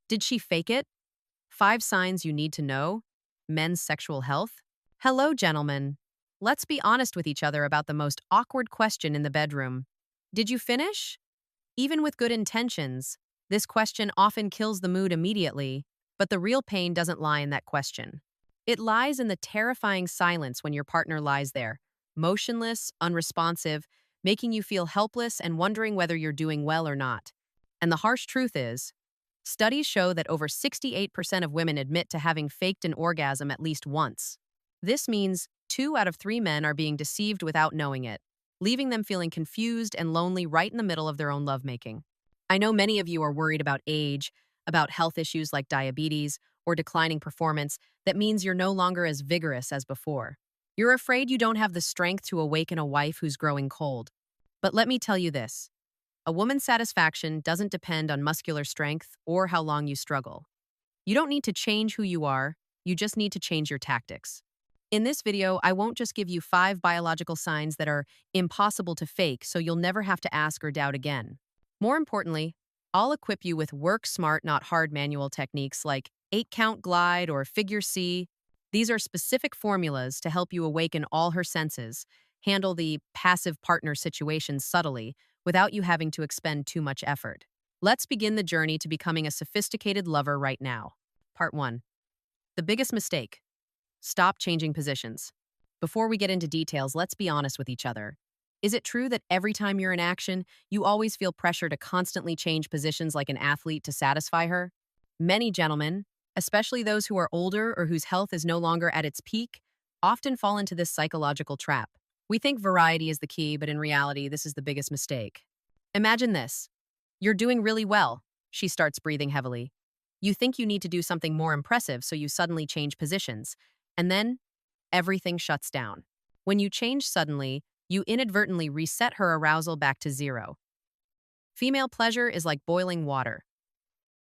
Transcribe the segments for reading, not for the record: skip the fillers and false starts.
Did she fake it? 5 signs you need to know. Men's sexual health. Hello, gentlemen. Let's be honest with each other about the most awkward question in the bedroom. Did you finish? Even with good intentions, this question often kills the mood immediately, but the real pain doesn't lie in that question. It lies in the terrifying silence when your partner lies there, motionless, unresponsive, making you feel helpless and wondering whether you're doing well or not. And the harsh truth is, studies show that over 68% of women admit to having faked an orgasm at least once. This means 2 out of 3 men are being deceived without knowing it, leaving them feeling confused and lonely right in the middle of their own lovemaking. I know many of you are worried about age, about health issues like diabetes or declining performance that means you're no longer as vigorous as before. You're afraid you don't have the strength to awaken a wife who's growing cold. But let me tell you this. A woman's satisfaction doesn't depend on muscular strength or how long you struggle. You don't need to change who you are, you just need to change your tactics. In this video, I won't just give you 5 biological signs that are impossible to fake so you'll never have to ask or doubt again. More importantly, I'll equip you with work smart, not hard manual techniques like 8-count glide or figure C. These are specific formulas to help you awaken all her senses, handle the passive partner situation subtly without you having to expend too much effort. Let's begin the journey to becoming a sophisticated lover right now. Part 1. The biggest mistake. Stop changing positions. Before we get into details, let's be honest with each other. Is it true that every time you're in action, you always feel pressure to constantly change positions like an athlete to satisfy her? Many gentlemen, especially those who are older or whose health is no longer at its peak, often fall into this psychological trap. We think variety is the key, but in reality, this is the biggest mistake. Imagine this. You're doing really well. She starts breathing heavily. You think you need to do something more impressive, so you suddenly change positions. And then, everything shuts down. When you change suddenly, you inadvertently reset her arousal back to 0. Female pleasure is like boiling water.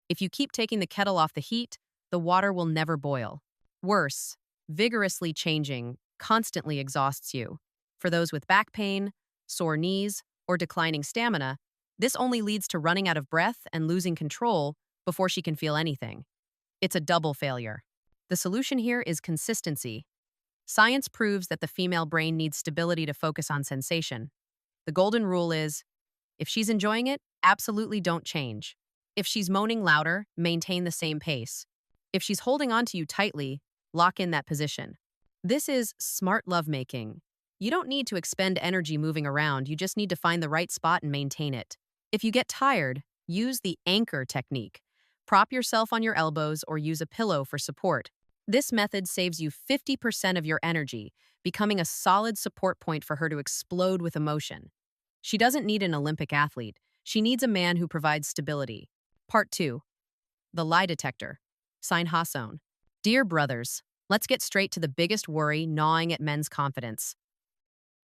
If you keep taking the kettle off the heat, the water will never boil. Worse, vigorously changing constantly exhausts you. For those with back pain, sore knees, or declining stamina, this only leads to running out of breath and losing control before she can feel anything. It's a double failure. The solution here is consistency. Science proves that the female brain needs stability to focus on sensation. The golden rule is, if she's enjoying it, absolutely don't change. If she's moaning louder, maintain the same pace. If she's holding on to you tightly, lock in that position. This is smart lovemaking. You don't need to expend energy moving around, you just need to find the right spot and maintain it. If you get tired, use the anchor technique. Prop yourself on your elbows or use a pillow for support. This method saves you 50% of your energy, becoming a solid support point for her to explode with emotion. She doesn't need an Olympic athlete. She needs a man who provides stability. Part 2. The lie detector. Sign Hasson. Dear brothers, let's get straight to the biggest worry gnawing at men's confidence.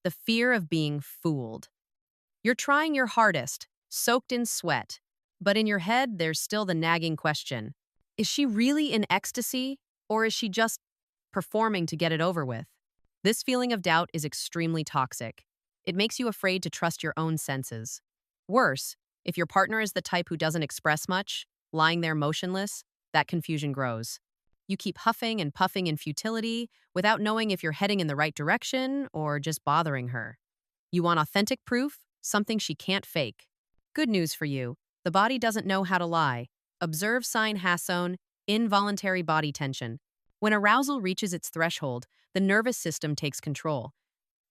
The fear of being fooled. You're trying your hardest, soaked in sweat, but in your head, there's still the nagging question. Is she really in ecstasy, or is she just performing to get it over with? This feeling of doubt is extremely toxic. It makes you afraid to trust your own senses. Worse, if your partner is the type who doesn't express much, lying there motionless, that confusion grows. You keep huffing and puffing in futility without knowing if you're heading in the right direction or just bothering her. You want authentic proof, something she can't fake. Good news for you. The body doesn't know how to lie. Observe sign Hasson, involuntary body tension. When arousal reaches its threshold, the nervous system takes control.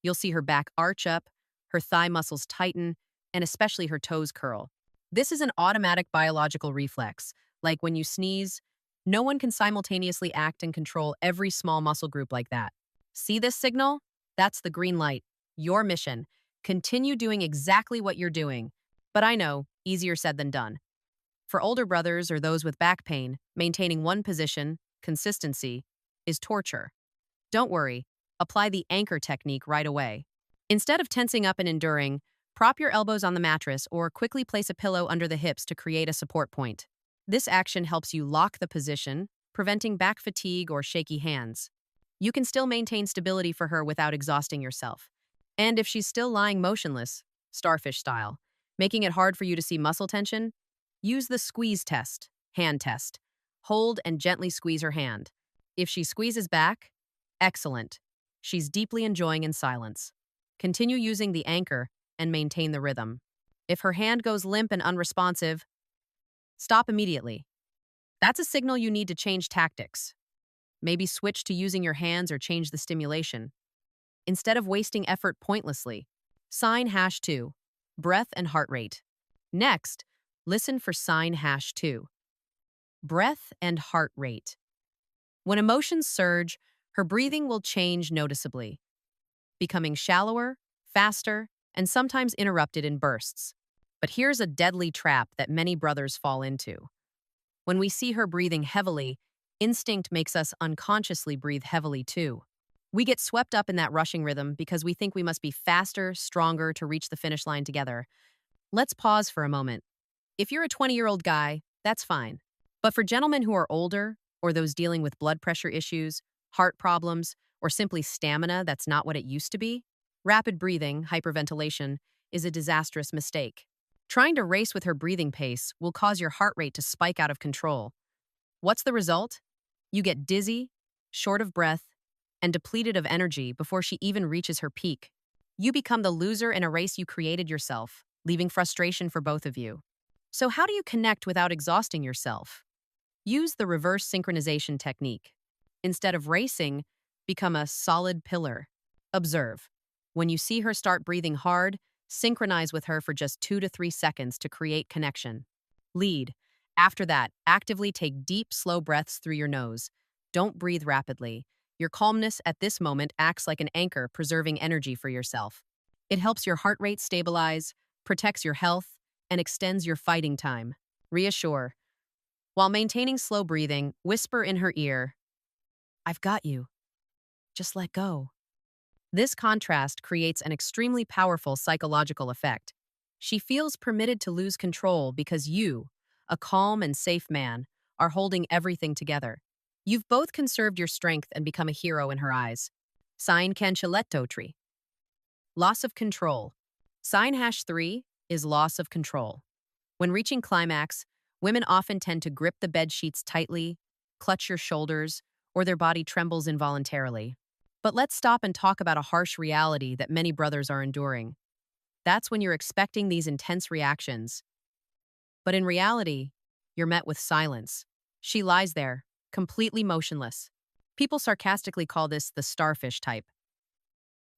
You'll see her back arch up, her thigh muscles tighten, and especially her toes curl. This is an automatic biological reflex. Like when you sneeze, no one can simultaneously act and control every small muscle group like that. See this signal? That's the green light. Your mission. Continue doing exactly what you're doing. But I know, easier said than done. For older brothers or those with back pain, maintaining one position, consistency, is torture. Don't worry, apply the anchor technique right away. Instead of tensing up and enduring, prop your elbows on the mattress or quickly place a pillow under the hips to create a support point. This action helps you lock the position, preventing back fatigue or shaky hands. You can still maintain stability for her without exhausting yourself. And if she's still lying motionless, starfish style, making it hard for you to see muscle tension, use the squeeze test. Hand test. Hold and gently squeeze her hand. If she squeezes back, excellent. She's deeply enjoying in silence. Continue using the anchor and maintain the rhythm. If her hand goes limp and unresponsive, stop immediately. That's a signal you need to change tactics. Maybe switch to using your hands or change the stimulation. Instead of wasting effort pointlessly. Sign #2. Breath and heart rate. Next, listen for sign #2. Breath and heart rate. When emotions surge, her breathing will change noticeably, becoming shallower, faster, and sometimes interrupted in bursts. But here's a deadly trap that many brothers fall into. When we see her breathing heavily, instinct makes us unconsciously breathe heavily too. We get swept up in that rushing rhythm because we think we must be faster, stronger to reach the finish line together. Let's pause for a moment. If you're a 20-year-old guy, that's fine. But for gentlemen who are older, or those dealing with blood pressure issues, heart problems, or simply stamina that's not what it used to be, rapid breathing, hyperventilation, is a disastrous mistake. Trying to race with her breathing pace will cause your heart rate to spike out of control. What's the result? You get dizzy, short of breath, and depleted of energy before she even reaches her peak. You become the loser in a race you created yourself, leaving frustration for both of you. So how do you connect without exhausting yourself? Use the reverse synchronization technique. Instead of racing, become a solid pillar. Observe. When you see her start breathing hard, synchronize with her for just 2 to 3 seconds to create connection. Lead. After that, actively take deep, slow breaths through your nose. Don't breathe rapidly. Your calmness at this moment acts like an anchor, preserving energy for yourself. It helps your heart rate stabilize, protects your health, and extends your fighting time. Reassure. While maintaining slow breathing, whisper in her ear, "I've got you. Just let go." This contrast creates an extremely powerful psychological effect. She feels permitted to lose control because you, a calm and safe man, are holding everything together. You've both conserved your strength and become a hero in her eyes. Sign cancelletto. Loss of control. Sign #3 is loss of control. When reaching climax, women often tend to grip the bed sheets tightly, clutch your shoulders, or their body trembles involuntarily. But let's stop and talk about a harsh reality that many brothers are enduring. That's when you're expecting these intense reactions. But in reality, you're met with silence. She lies there, completely motionless. People sarcastically call this the starfish type.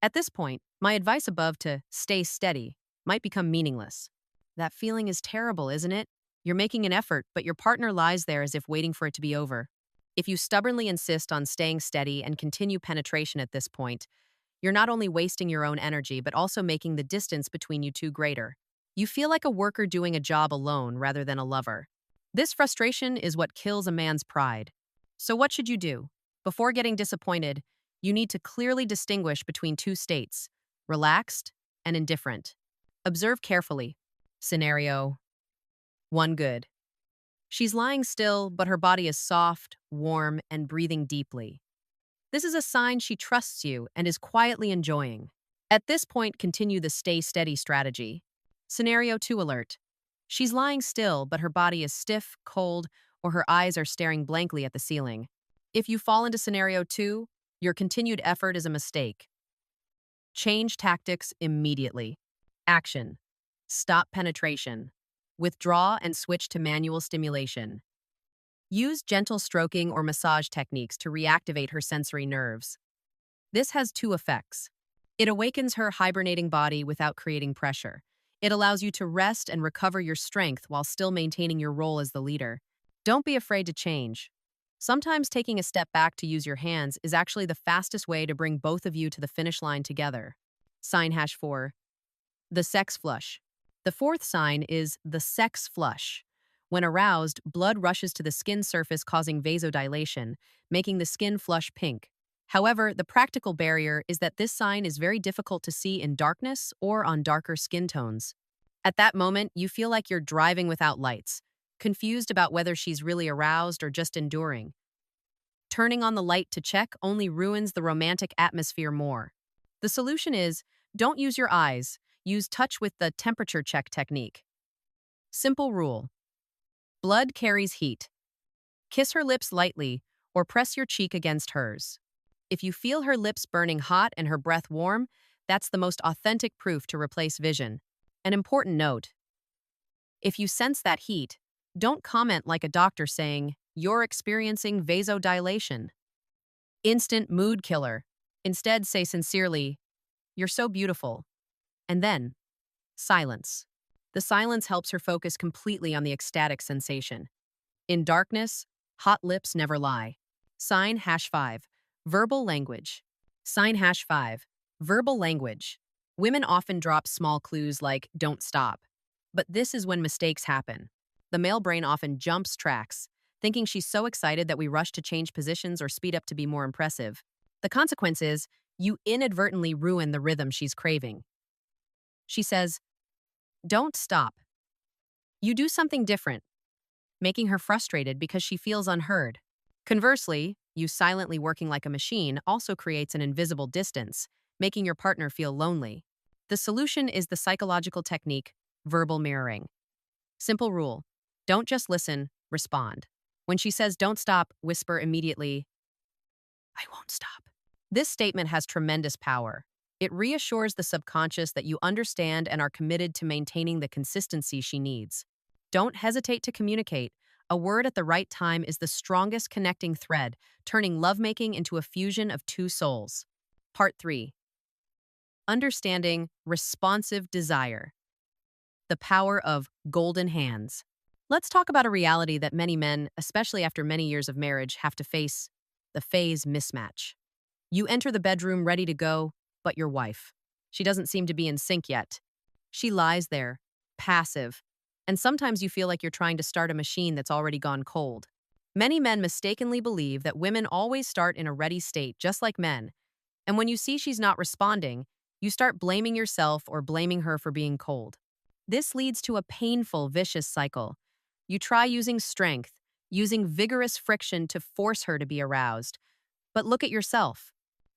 At this point, my advice above to stay steady might become meaningless. That feeling is terrible, isn't it? You're making an effort, but your partner lies there as if waiting for it to be over. If you stubbornly insist on staying steady and continue penetration at this point, you're not only wasting your own energy, but also making the distance between you two greater. You feel like a worker doing a job alone rather than a lover. This frustration is what kills a man's pride. So what should you do? Before getting disappointed, you need to clearly distinguish between two states, relaxed and indifferent. Observe carefully. Scenario 1. Good. She's lying still, but her body is soft, warm, and breathing deeply. This is a sign she trusts you and is quietly enjoying. At this point, continue the stay steady strategy. Scenario 2 alert. She's lying still, but her body is stiff, cold, or her eyes are staring blankly at the ceiling. If you fall into scenario 2, your continued effort is a mistake. Change tactics immediately. Action. Stop penetration. Withdraw and switch to manual stimulation. Use gentle stroking or massage techniques to reactivate her sensory nerves. This has two effects. It awakens her hibernating body without creating pressure. It allows you to rest and recover your strength while still maintaining your role as the leader. Don't be afraid to change. Sometimes taking a step back to use your hands is actually the fastest way to bring both of you to the finish line together. Sign #4. The sex flush. The fourth sign is the sex flush. When aroused, blood rushes to the skin surface causing vasodilation, making the skin flush pink. However, the practical barrier is that this sign is very difficult to see in darkness or on darker skin tones. At that moment, you feel like you're driving without lights, confused about whether she's really aroused or just enduring. Turning on the light to check only ruins the romantic atmosphere more. The solution is, don't use your eyes, use touch with the temperature check technique. Simple rule. Blood carries heat. Kiss her lips lightly or press your cheek against hers. If you feel her lips burning hot and her breath warm, that's the most authentic proof to replace vision. An important note: if you sense that heat, don't comment like a doctor saying, "You're experiencing vasodilation." Instant mood killer. Instead, say sincerely, "You're so beautiful." And then, silence. The silence helps her focus completely on the ecstatic sensation. In darkness, hot lips never lie. Sign #5. Verbal language. Sign #5. Verbal language. Women often drop small clues like "don't stop." But this is when mistakes happen. The male brain often jumps tracks, thinking she's so excited that we rush to change positions or speed up to be more impressive. The consequence is, you inadvertently ruin the rhythm she's craving. She says, "Don't stop." You do something different, making her frustrated because she feels unheard. Conversely, you silently working like a machine also creates an invisible distance, making your partner feel lonely. The solution is the psychological technique, verbal mirroring. Simple rule: don't just listen, respond. When she says "don't stop," whisper immediately, "I won't stop." This statement has tremendous power. It reassures the subconscious that you understand and are committed to maintaining the consistency she needs. Don't hesitate to communicate. A word at the right time is the strongest connecting thread, turning lovemaking into a fusion of two souls. Part 3. Understanding responsive desire. The power of golden hands. Let's talk about a reality that many men, especially after many years of marriage, have to face: the phase mismatch. You enter the bedroom ready to go, but your wife, she doesn't seem to be in sync yet. She lies there, passive, and sometimes you feel like you're trying to start a machine that's already gone cold. Many men mistakenly believe that women always start in a ready state, just like men, and when you see she's not responding, you start blaming yourself or blaming her for being cold. This leads to a painful, vicious cycle. You try using strength, using vigorous friction to force her to be aroused. But look at yourself.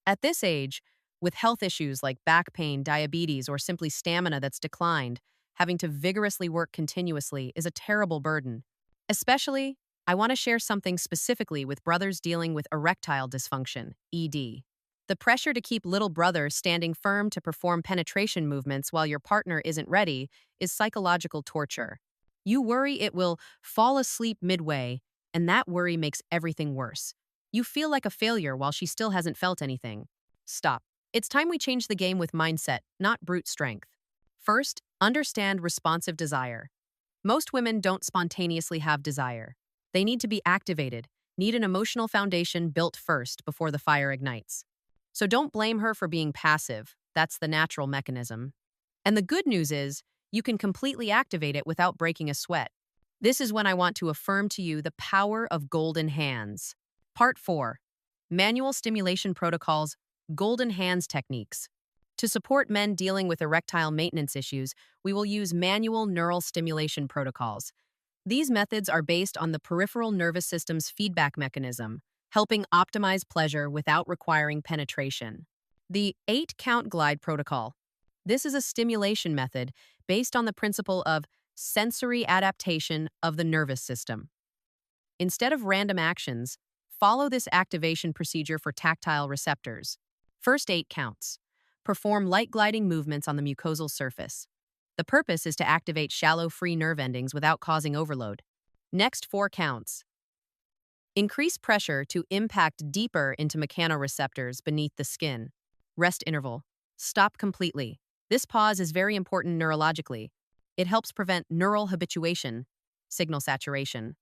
At this age, with health issues like back pain, diabetes, or simply stamina that's declined, having to vigorously work continuously is a terrible burden. Especially, I want to share something specifically with brothers dealing with erectile dysfunction, ED. The pressure to keep little brother standing firm to perform penetration movements while your partner isn't ready is psychological torture. You worry it will fall asleep midway, and that worry makes everything worse. You feel like a failure while she still hasn't felt anything. Stop. It's time we change the game with mindset, not brute strength. First, understand responsive desire. Most women don't spontaneously have desire. They need to be activated, need an emotional foundation built first before the fire ignites. So don't blame her for being passive. That's the natural mechanism. And the good news is, you can completely activate it without breaking a sweat. This is when I want to affirm to you the power of golden hands. Part 4. Manual Stimulation Protocols, Golden Hands Techniques. To support men dealing with erectile maintenance issues, we will use manual neural stimulation protocols. These methods are based on the peripheral nervous system's feedback mechanism, helping optimize pleasure without requiring penetration. The 8-count glide protocol. This is a stimulation method based on the principle of sensory adaptation of the nervous system. Instead of random actions, follow this activation procedure for tactile receptors. First 8 counts. Perform light gliding movements on the mucosal surface. The purpose is to activate shallow free nerve endings without causing overload. Next 4 counts. Increase pressure to impact deeper into mechanoreceptors beneath the skin. Rest interval. Stop completely. This pause is very important neurologically. It helps prevent neural habituation, signal saturation,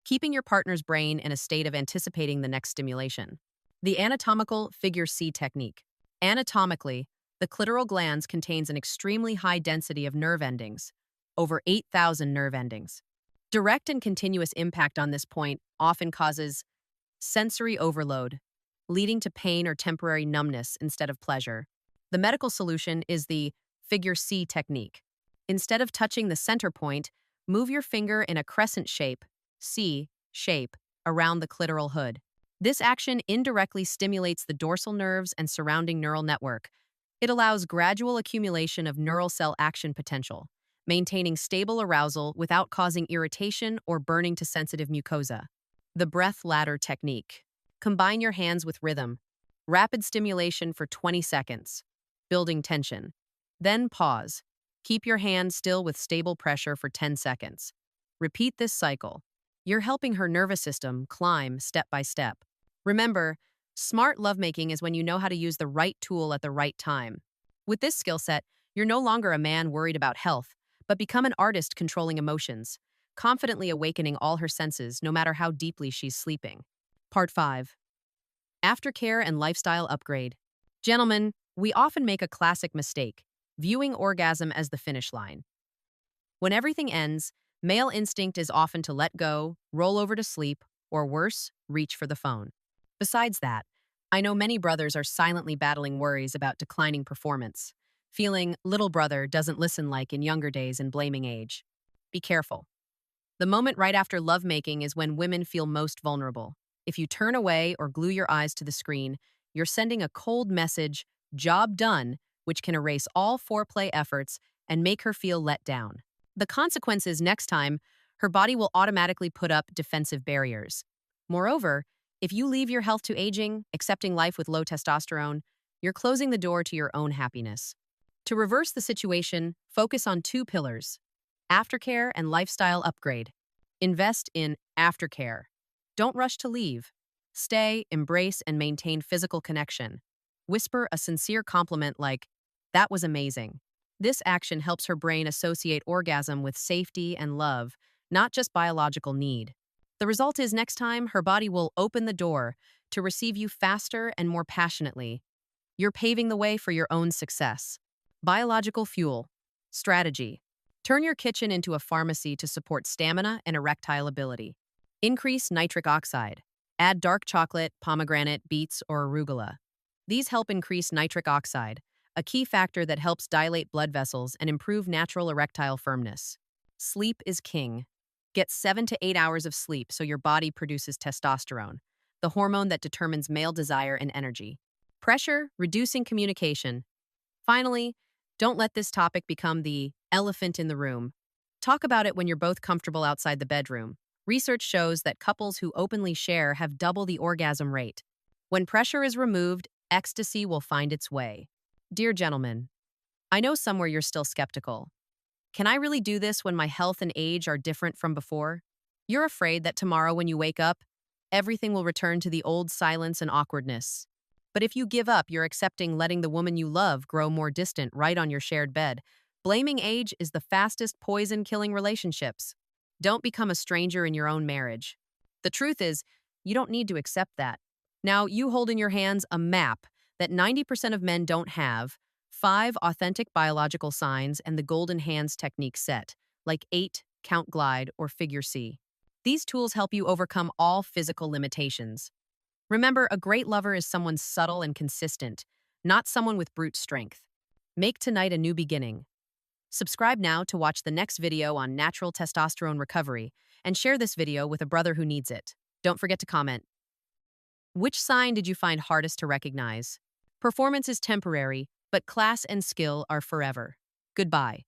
keeping your partner's brain in a state of anticipating the next stimulation. The anatomical figure C technique. Anatomically, the clitoral glands contains an extremely high density of nerve endings, over 8,000 nerve endings. Direct and continuous impact on this point often causes sensory overload, leading to pain or temporary numbness instead of pleasure. The medical solution is the figure C technique. Instead of touching the center point, move your finger in a crescent shape, C shape, around the clitoral hood. This action indirectly stimulates the dorsal nerves and surrounding neural network. It allows gradual accumulation of neural cell action potential, maintaining stable arousal without causing irritation or burning to sensitive mucosa. The breath ladder technique. Combine your hands with rhythm. Rapid stimulation for 20 seconds, building tension. Then pause. Keep your hand still with stable pressure for 10 seconds. Repeat this cycle. You're helping her nervous system climb step by step. Remember, smart lovemaking is when you know how to use the right tool at the right time. With this skill set, you're no longer a man worried about health, but become an artist controlling emotions, confidently awakening all her senses no matter how deeply she's sleeping. Part 5. Aftercare and lifestyle upgrade. Gentlemen, we often make a classic mistake, viewing orgasm as the finish line. When everything ends, male instinct is often to let go, roll over to sleep, or worse, reach for the phone. Besides that, I know many brothers are silently battling worries about declining performance, feeling little brother doesn't listen like in younger days and blaming age. Be careful. The moment right after lovemaking is when women feel most vulnerable. If you turn away or glue your eyes to the screen, you're sending a cold message, job done, which can erase all foreplay efforts and make her feel let down. The consequence is next time, her body will automatically put up defensive barriers. Moreover, if you leave your health to aging, accepting life with low testosterone, you're closing the door to your own happiness. To reverse the situation, focus on two pillars: aftercare and lifestyle upgrade. Invest in aftercare. Don't rush to leave. Stay, embrace, and maintain physical connection. Whisper a sincere compliment like, "That was amazing." This action helps her brain associate orgasm with safety and love, not just biological need. The result is next time, her body will open the door to receive you faster and more passionately. You're paving the way for your own success. Biological fuel. Strategy. Turn your kitchen into a pharmacy to support stamina and erectile ability. Increase nitric oxide. Add dark chocolate, pomegranate, beets, or arugula. These help increase nitric oxide, a key factor that helps dilate blood vessels and improve natural erectile firmness. Sleep is king. Get 7 to 8 hours of sleep so your body produces testosterone, the hormone that determines male desire and energy. Pressure, reducing communication. Finally, don't let this topic become the elephant in the room. Talk about it when you're both comfortable outside the bedroom. Research shows that couples who openly share have double the orgasm rate. When pressure is removed, ecstasy will find its way. Dear gentlemen, I know somewhere you're still skeptical. Can I really do this when my health and age are different from before? You're afraid that tomorrow when you wake up, everything will return to the old silence and awkwardness. But if you give up, you're accepting letting the woman you love grow more distant right on your shared bed. Blaming age is the fastest poison killing relationships. Don't become a stranger in your own marriage. The truth is, you don't need to accept that. Now, you hold in your hands a map that 90% of men don't have, 5 authentic biological signs, and the golden hands technique set, like 8, count glide, or figure C. These tools help you overcome all physical limitations. Remember, a great lover is someone subtle and consistent, not someone with brute strength. Make tonight a new beginning. Subscribe now to watch the next video on natural testosterone recovery, and share this video with a brother who needs it. Don't forget to comment. Which sign did you find hardest to recognize? Performance is temporary, but class and skill are forever. Goodbye.